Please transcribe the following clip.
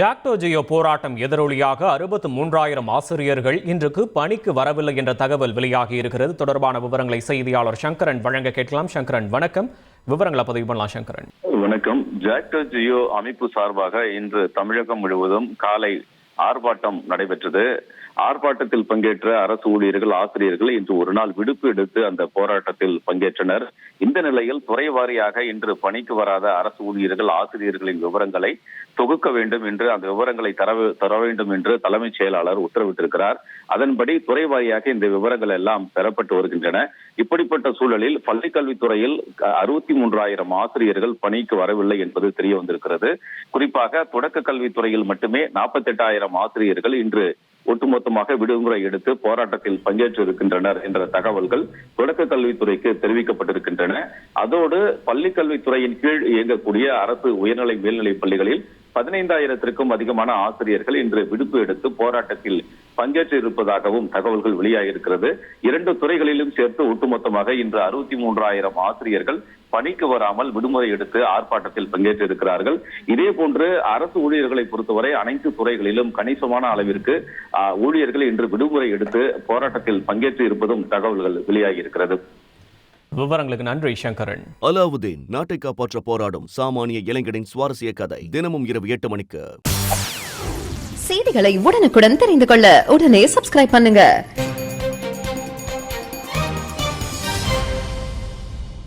ஜாக்டோ ஜியோ போராட்டம் எதிரொலியாக 63,000 ஆசிரியர்கள் இன்றுக்கு பணிக்கு வரவில்லை என்ற தகவல் வெளியாகி இருக்கிறது. தொடர்பான விவரங்களை செய்தியாளர் சங்கரன் வழங்க கேட்கலாம். சங்கரன், வணக்கம். விவரங்களை பதிவு பண்ணலாம். சங்கரன், வணக்கம். ஜாக்டோ ஜியோ அமைப்பு சார்பாக இன்று தமிழகம் முழுவதும் காலை ஆர்ப்பாட்டம் நடைபெற்றது. ஆர்ப்பாட்டத்தில் பங்கேற்ற அரசு ஊழியர்கள், ஆசிரியர்கள் இன்று ஒரு நாள் விடுப்பு எடுத்து அந்த போராட்டத்தில் பங்கேற்றனர். இந்த நிலையில் துறை வாரியாக இன்று பணிக்கு வராத அரசு ஊழியர்கள், ஆசிரியர்களின் விவரங்களை தொகுக்க வேண்டும் என்று, அந்த விவரங்களை தர வேண்டும் என்று தலைமைச் செயலாளர் உத்தரவிட்டிருக்கிறார். அதன்படி துறை வாரியாக இந்த விவரங்கள் எல்லாம் பெறப்பட்டு வருகின்றன. இப்படிப்பட்ட சூழலில் பள்ளிக்கல்வித்துறையில் 63,000 ஆசிரியர்கள் பணிக்கு வரவில்லை என்பது தெரிய வந்திருக்கிறது. குறிப்பாக தொடக்க கல்வித்துறையில் மட்டுமே 48,000 ஆசிரியர்கள் இன்று ஒட்டுமொத்தமாக விடுமுறை எடுத்து போராட்டத்தில் பங்கேற்று இருக்கின்றனர் என்ற தகவல்கள் தொடக்க கல்வித்துறைக்கு தெரிவிக்கப்பட்டிருக்கின்றன. அதோடு பள்ளிக் கல்வித்துறையின் கீழ் இயங்கக்கூடிய அரசு உயர்நிலை மேல்நிலை பள்ளிகளில் 15,000க்கும் அதிகமான ஆசிரியர்கள் இன்று விடுப்பு எடுத்து போராட்டத்தில் பங்கேற்று இருப்பதாகவும் தகவல்கள் வெளியாகியிருக்கிறது. இரண்டு துறைகளிலும் சேர்த்து ஒட்டுமொத்தமாக இன்று 63,000 ஆசிரியர்கள் பணிக்கு வராமல் விடுமுறை எடுத்து ஆர்ப்பாட்டத்தில் பங்கேற்று இருக்கிறார்கள். இதே போன்று அரசு ஊழியர்களை பொறுத்தவரை அனைத்து துறைகளிலும் கணிசமான அளவிற்கு ஊழியர்கள் இன்று விடுமுறை எடுத்து போராட்டத்தில் பங்கேற்று இருப்பதும் தகவல்கள் வெளியாகி இருக்கிறது. விவரங்களுக்கு நன்றி சங்கரன். அலாவுதீன் நாட்டை காப்பாற்ற போராடும் சாமானிய இளைஞனின் சுவாரஸ்ய கதை தினமும் இரவு 8 மணிக்கு. செய்திகளை உடனுக்குடன் தெரிந்து கொள்ள உடனே சப்ஸ்கிரைப் பண்ணுங்க.